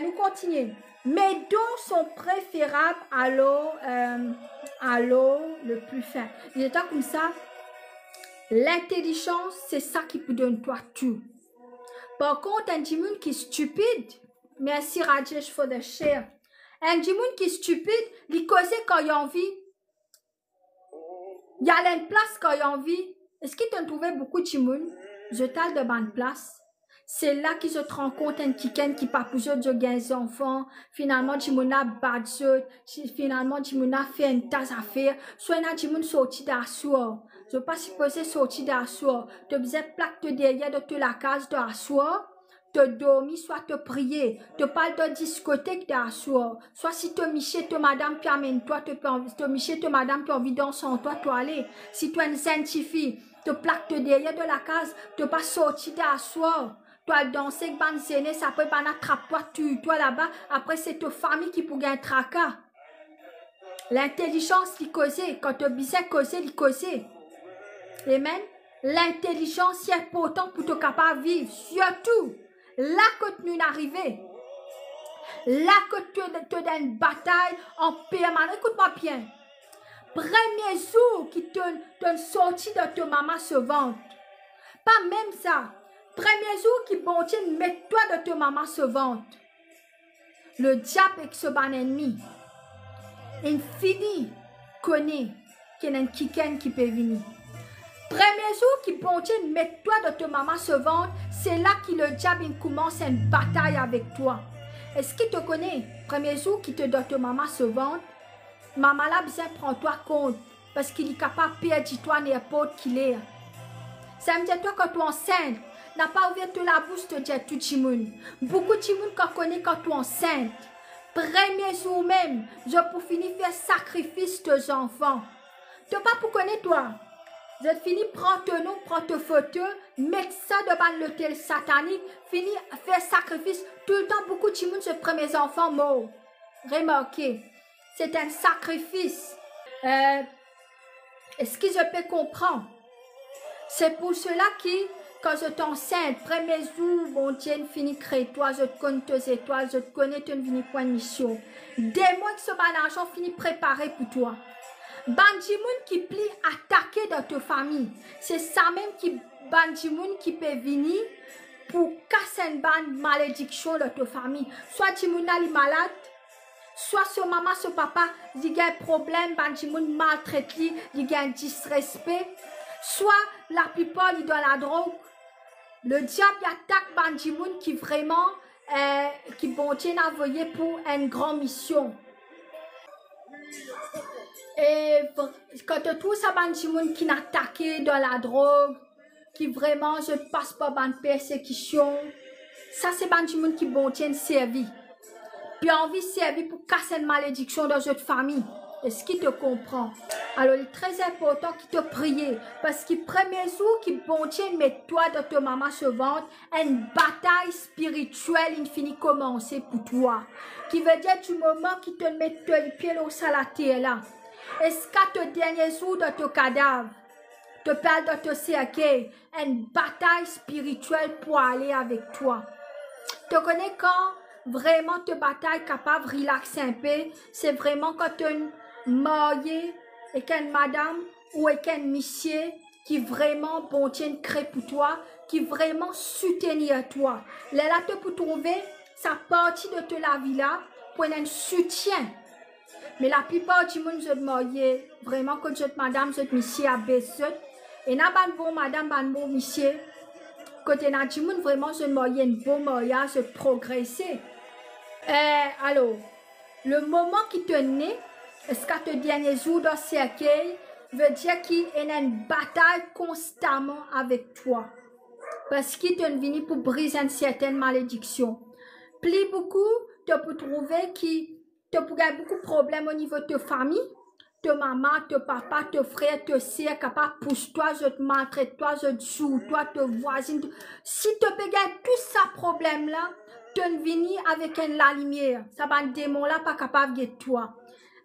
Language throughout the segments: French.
Nous continuons. Mes dons sont préférables à l'eau le plus fin. Il est comme ça. L'intelligence, c'est ça qui peut donner toi tout. Par contre, un monde qui est stupide, merci Rajesh for the share. Un monde qui est stupide, il cause quand il a envie. Il y a une place quand il a envie. Est-ce qu'il t'a trouvé beaucoup de monde? Je t'ai de bonne place. C'est là qu'ils se rendent compte un chicken qui pas plusieurs de gagner enfants. Finalement, Jimona bat finalement, Jimona fait une tasse à faire. Soit il y a Jimon sorti d'asseoir. Je ne pas supposé sortir d'asseoir. Tu faisais plaque de derrière de toute la case d'asseoir. Te dormir, soit te prier. Te parle de discothèque d'asseoir. Soit si te miché, te madame, puis amène-toi, te miché, te madame, puis envie danser en toi, toi aller. Si tu es une scientifique, te plaque de derrière de la case, te pas sortir d'asseoir. Toi, danser avec Banzene, ça peut pas attraper toi là-bas. Après, c'est ta famille qui pourrait un tracas. L'intelligence qui cause, quand tu bisais causer, il cause. Amen. L'intelligence est importante pour te capable de vivre. Surtout, là que tu es arrivé. Là que tu es dans une bataille en permanence. Écoute-moi bien. Premier jour qui te sorti de ta maman se vante. Pas même ça. Premier jour qui bon Dieu met toi de ta maman se vante. Le diable avec ce bon ennemi. Infini connaît qu'il y a un kiken qui peut venir. Premier jour qui bon Dieu met toi de ta maman se vante, c'est là que le diable commence une bataille avec toi. Est-ce qu'il te connaît? Premier jour qui te donne ta maman se vante, maman là besoin prendre toi compte parce qu'il est capable de perdre toi n'importe qui est. Ça me dit toi quand tu es enceinte, n'a pas ouvert la bouche te dire tout le monde. Beaucoup de monde qu'on connaît quand tu es enceinte. Premier jour même, je pour finir faire sacrifice tes enfants. Tu pas pour connaître toi. Je finis prendre ton nom, prendre tes photos, mettre ça devant l'hôtel satanique, finir faire sacrifice. Tout le temps, beaucoup de monde, ce premier enfant mort. Remarquez, c'est un sacrifice. Est-ce que je peux comprendre? C'est pour cela que, quand je t'enceinte, premier jour, bon Dieu, fini créer toi, je te connais tes étoiles, je te connais, tu ne finis point de mission. Dès moi que ce bon argent finit préparé pour toi. Bandimoun qui plie attaquer dans ta famille. C'est ça même qui bandimoun qui peut venir pour casser une bande malédiction dans ta famille. Soit Jimouna est malade, soit ce maman, ce papa, il y a un problème, bandimoun maltraite lui, il y a un disrespect. Soit la plupart est dans la drogue. Le diable attaque bandimoun qui vraiment, qui bon Dieu a envoyé pour une grande mission. Et quand tu trouves ça, bandimoun qui n'a attaqué dans la drogue, qui vraiment, je ne passe pas dans persécution, ça c'est bandimoun qui bon Dieu servi. Puis envie de servir pour casser une malédiction dans notre famille. Est-ce qu'il te comprend? Alors, il est très important qu'il te prie. Parce que premier jour qui bon Dieu met toi dans ta maman se vante, une bataille spirituelle infinie commencer pour toi. Qui veut dire du moment qui te met les pieds au sol à la terre là. Est-ce qu'à te dernier jour de ton cadavre, te parle de ton cercueil, une bataille spirituelle pour aller avec toi. Tu connais quand vraiment te bataille capable de relaxer un peu, c'est vraiment quand tu es marié avec une madame ou avec un monsieur qui vraiment bon Dieu crée pour toi, qui vraiment soutenir toi. Là, tu peux trouver sa partie de la vie là pour un soutien. Mais la plupart du monde, je marié vraiment quand je madame, je monsieur a besoin. Et n'a pas bon madame, pas bon monsieur. Côté na du monde, vraiment, je marié un bon mariage, je progresser. Alors, le moment qui te naît, est-ce qu'à te dernier jour dans ce cercueil, veut dire qu'il y a une bataille constamment avec toi. Parce qu'il te venu pour briser une certaine malédiction. Plus beaucoup, tu peux trouver qui tu peux avoir beaucoup de problèmes au niveau de ta famille. Ta maman, ta papa, ta frère, ta soeur, capable pousse toi, je te maltraite toi, je te joue toi, ta voisine. Si tu peux gagner tout ça problème là, tu viens avec la lumière. Ça va un démon là pas capable de toi.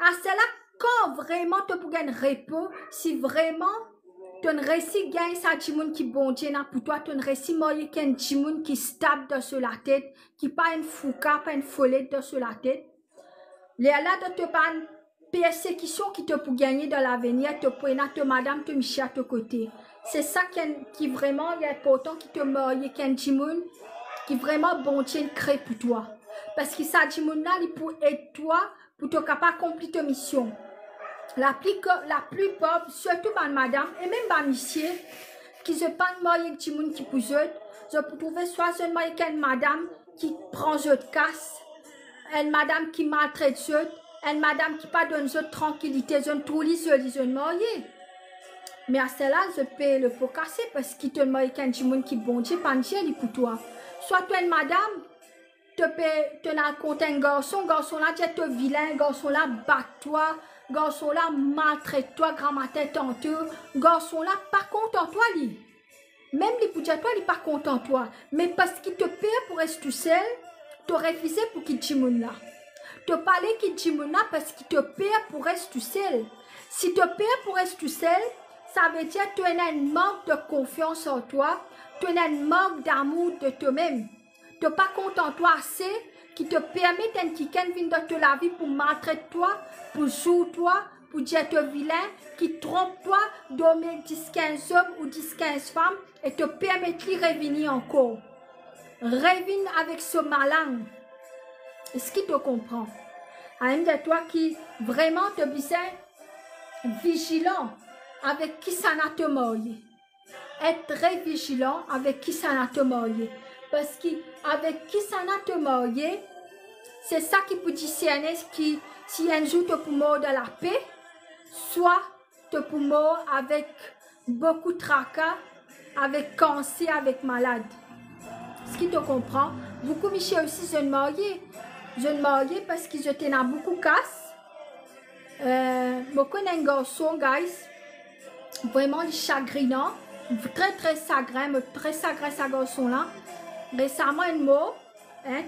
À cela, quand vraiment tu peux gagner repos, si vraiment ton récit gagne ça dimoun qui bon Dieu n'a pour toi, ton récit moyen qu'un dimoun qui stable dans sur la tête, qui pas une fouca, pas une folette dans sur la tête. Les là de te pas une persécution qui te pour gagner dans l'avenir, te prendre te madame te michi à te côté. C'est ça qui vraiment est important qui te moyen qu'un dimoun qui vraiment bon Dieu crée pour toi. Parce que ça dimoun là, il pour aider toi pour te capable accomplir ta mission. La plupart, surtout par madame, et même par monsieur, qui se parlent moyen de monde qui pousse, je peux trouver soit une moyen qu'une madame qui prend de casse, une madame qui maltraite, une madame qui pas donne de tranquillité, je tout lis, je moyen. Mais à cela, je peux le pot casser parce qu'il te moyen qu'un monde qui bon Dieu, pas Dieu pour toi. Soit toi une madame, te n'a compte un garçon là, tu es vilain, garçon là, bat-toi. Garçon là, maltraite-toi, grand-matin tantôt. Garçon là, pas content toi, lui. Même les pour dire toi, il pas content toi. Mais parce qu'il te paie pour rester tout seul, tu refusé pour qu'il te là. Tu parles qu'il te là parce qu'il te paie pour rester tout seul. Si tu paie pour rester tout seul, ça veut dire que tu as un manque de confiance en toi, tu as un manque d'amour de toi-même. Tu n'es pas content toi assez qui te permet d'un quelqu'un venir dans ta vie pour maltraiter toi, pour jouer toi, pour dire te vilain, qui trompe toi, dormir 10-15 hommes ou 10-15 femmes et te permet de revenir encore. Revenir avec ce malin. Est-ce qu'il te comprend? Un de toi qui vraiment te besoin vigilant avec qui ça n'a te marié. Être très vigilant avec qui ça n'a te marié. Parce qu'avec qui ça n'a te marié, c'est ça qui peut discerner si un jour tu peux mourir dans la paix, soit tu peux mourir avec beaucoup de tracas, avec cancer, avec malade. Ce qui te comprend? Beaucoup Michel aussi, je ne marié. Je ne marié parce que je tenais beaucoup de casse. Je connais un garçon, guys, vraiment chagrinant, très chagrin, très chagrin ce garçon-là. Récemment, un mot,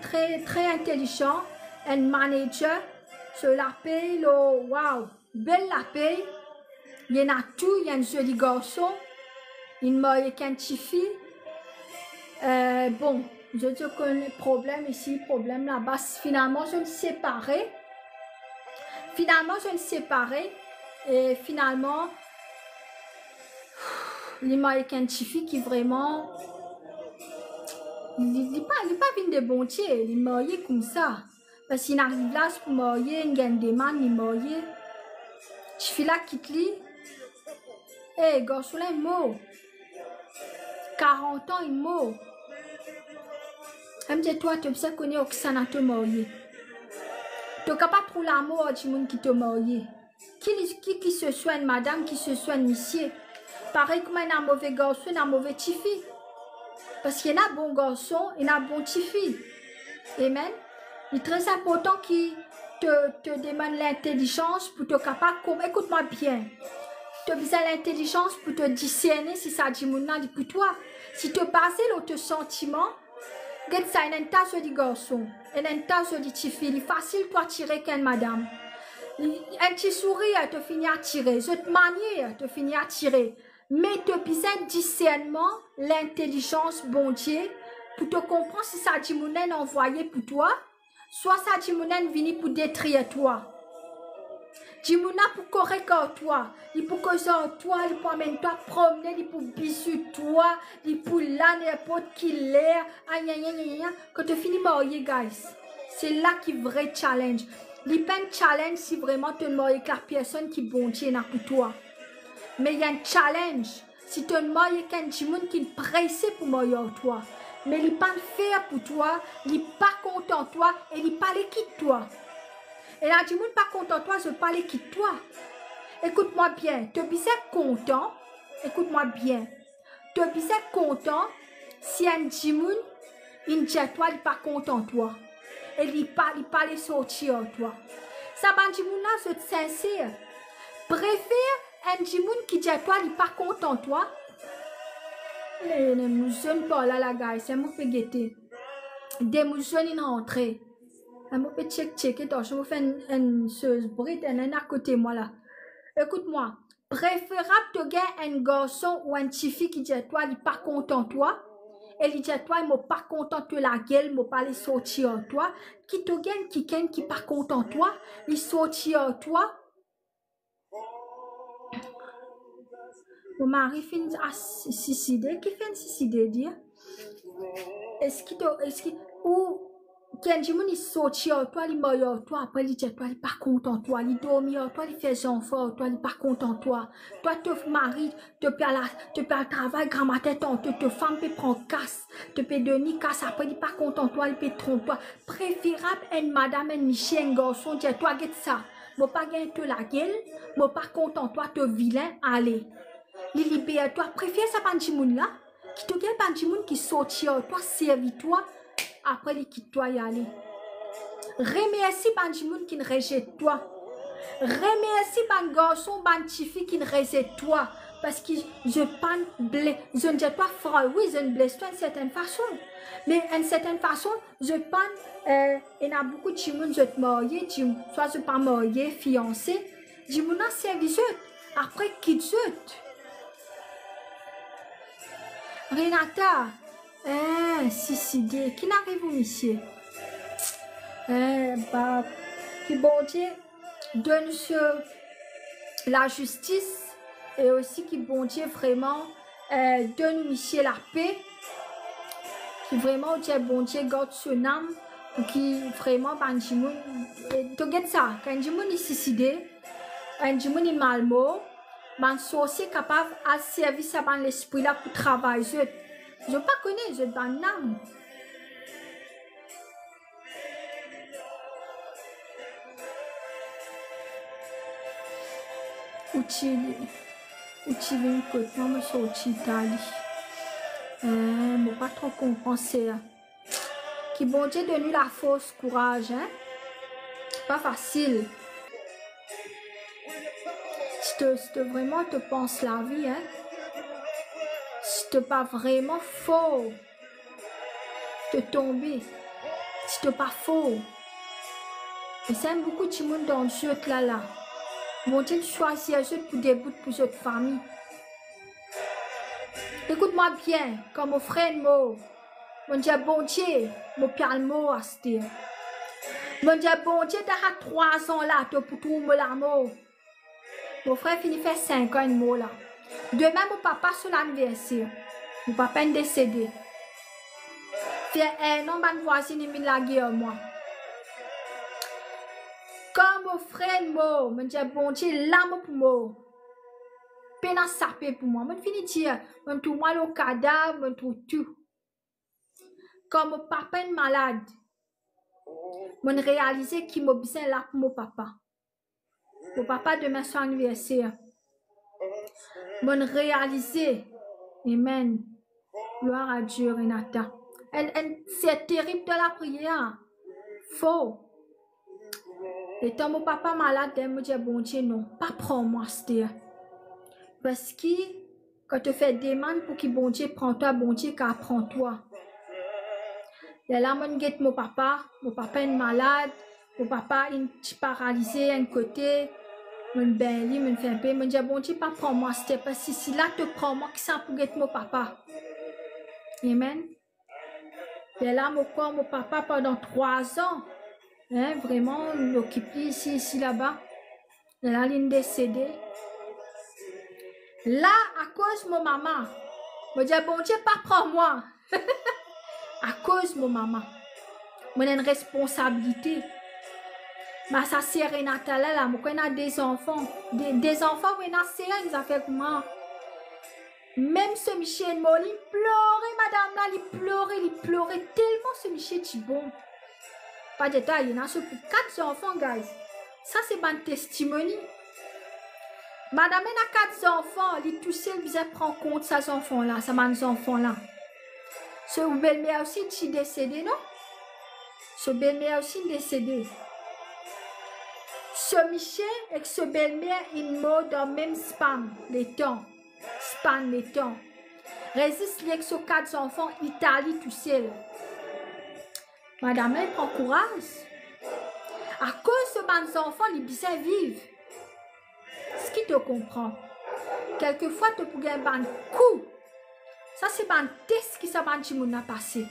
très intelligent, un manager, se la paye, wow, belle la paye. Il y en a tout, il y a un joli garçon, il m'a qu'un petit fille. Bon, je te connais problème ici, problème là-bas. Finalement, je me séparais. Et finalement, il m'a qu'un petit fille qui vraiment. Il n'est pas venu de bon Dieu, il est marié comme ça. Parce qu'il arrive là pour marier, il gagne des mains, il est marié. Je suis là qui te lit. Hé, garçon là, il est mort. 40 ans, il est mort. Elle me dit, toi, tu sais qu'on est au Xana te marié. Tu n'es capable de trouver l'amour du monde qui te marié. Qui se soigne, madame, qui se soigne, monsieur. Pareil comme un mauvais garçon, un mauvais petit fille. Parce qu'il y a un bon garçon, il y a un bon petit fille. Amen. Il est très important qu'il te demande l'intelligence pour te capable. Écoute-moi bien. Tu as besoin de l'intelligence pour te discerner si ça dit mon nom pour toi. Si tu passes l'autre sentiment, regarde ça, il y a une tasse de garçon, il y a une tasse de petit fille. Il est facile pour tirer qu'une madame. Un petit sourire te finit à tirer. Cette manière te finit à tirer. Mais tu as besoin de discernement, l'intelligence, bon Dieu, pour te comprendre si ça dit mon nom envoyé pour toi, soit ça dit mon nom venu pour détruire toi. Dimouna pour correcter toi, il pour causer toi, il pour amener toi promener, il pour bisou toi, il pour là n'importe qui l'air, quand tu finis marier, guys, c'est là qui est vrai challenge. Il pas un challenge si vraiment tu maries avec la personne qui bon Dieu n'a pour toi. Mais il y a un challenge si tu maries avec un dimoun qui est pressé pour marier toi. Mais il n'est pas faire pour toi, il n'est pas content de toi et il n'est pas l'équipe de toi. Et là, du monde pas content de toi, je parle qui de toi. Écoute-moi bien, tu es bien content, écoute-moi bien, tu es bien content si un djimoun, il dit à toi, il n'est pas content de toi. Et il pas les sortir de toi. Ça, un djimoun là, c'est sincère. Préfère un djimoun qui dit à toi, il n'est pas content de toi. Les jeunes pas là, la gars, c'est un peu guetté. Des jeunes, ils rentrent. Je vais checker, je vais faire une chose bride, elle est à côté de moi là. Écoute-moi, Préférable te gagner un garçon ou un petit fille qui dit toi, il n'est pas content de toi. Et il dit toi, il n'est pas content de la gueule, il ne pas les sortir de toi. Qui te gagne quelqu'un qui n'est pas content de toi, il sortir de toi. Mon mari fait un suicide. Qui fait un suicide, dire? Est-ce qu'il ou quand il sortit toi, il meurt toi, après il dit toi, il n'est pas content toi, il dormit toi, il fait enfant toi, il n'est pas content toi. Toi, te maries, te perds le travail, grand-matin, te femme peut prendre casse, te peut donner casse, après il n'est pas content toi, il peut tromper toi. Préférable une madame, un monsieur, un garçon, dit toi, get ça. Moi pas gagner te la gueule, moi pas content toi, te vilain, allez. Il libère toi, préfère ça bandimoun là, qui te gagne bandimoun qui sortit toi, servi toi. Après, il quitte toi y aller. Remercie bandimoun qui ne rejette toi. Remercie ban garçon, ban tifi qui ne rejette toi. Parce que je ne dis pas frère, oui, je ne blesse toi d'une certaine façon. Mais d'une certaine façon, il y a beaucoup de gens qui sont mariés, soit je ne pas marié, fiancé. Je m'en ai servi après quitte eux. Renata, si, qui n'arrive au monsieur? Qui bon Dieu donne sur la justice et aussi qui bon Dieu vraiment donne au monsieur la paix. Qui vraiment Dieu bon Dieu garde son âme pour qui vraiment banjimoun. Tu regardes ça, quand jimoun est suicidé, quand jimoun est malmort. Man sorcier capable à servir ça dans l'esprit là pour travailler. Je ne pas connais, je dans l'âme. Utile une côte, moi je suis Italie. Je pas trop compenser. Qui bon Dieu donne la force, courage, hein? Pas facile. Si tu vraiment te penses la vie, hein? Si tu pas vraiment faux, te tomber. Si tu pas faux. Et c'est beaucoup de monde dans le jeu là. Mon Dieu choisit un jeu pour des bouts pour votre famille. Écoute-moi bien, comme mon frère mot. Mon Dieu bon Dieu, mon père mot à se dire. Mon Dieu bon Dieu, t'as 3 ans là, pour tout me l'amour. Mon frère finit faire 5 ans mot là. Demain, mon papa sur l'anniversaire. Mon papa est décédé. Fait 1 an, ma voisine est mis la guerre moi. Comme mon frère mot, mon Dieu bon Dieu, l'âme pour moi. Peine à saper pour moi. Je finis dire, je trouve moi le cadavre, je trouve tout. Comme mon papa est malade, je réalise qu'il m'a besoin là pour mon papa. Mon papa demain son anniversaire. Je réalise, amen. Gloire à Dieu, Renata. C'est terrible de la prière. Faux. Et quand mon papa malade, je me dis, bon Dieu, non, pas prends-moi, c'était. Parce que quand tu fais des demandes pour que bon Dieu prenne toi, bon Dieu qu'à prend toi. Et là, je guette mon papa est malade, mon papa est paralysé un côté, je me fais un peu, je me dis, bon Dieu, pas prends moi, c'était parce que si là tu prends moi, qui ça pour guette mon papa. Amen. Et là, mon papa pendant 3 ans, hein, vraiment, occupé ici, là-bas. Et là, il est décédé. Là, à cause de mon maman, je me dis, bon Dieu, pas prends-moi. À cause de mon maman. J'ai une responsabilité. Ma sœur Renata, là, moi, a des enfants. Des enfants, mais ils ont fait comment? Même ce Michel, il pleurait, madame, là, il pleurait tellement ce Michel, est bon. Pas de détail, il y en a pour 4 enfants, guys. Ça, c'est mon testimony. Madame, elle a 4 enfants, elle est tout seul, elle prend compte de ces enfants-là, ces enfants-là. Ce belle-mère aussi est décédé, non? Ce belle-mère aussi est décédé. Ce Michel et ce belle-mère, ils meurent dans le même span, les temps. Résiste avec ces 4 enfants, Italie tout seul. Madame, elle prend courage. À cause de ces enfants, ils bien vivent. Ce qui te comprend. quelquefois tu peux gagner un coup. Ça c'est un test qui ça ban ti moun a passé.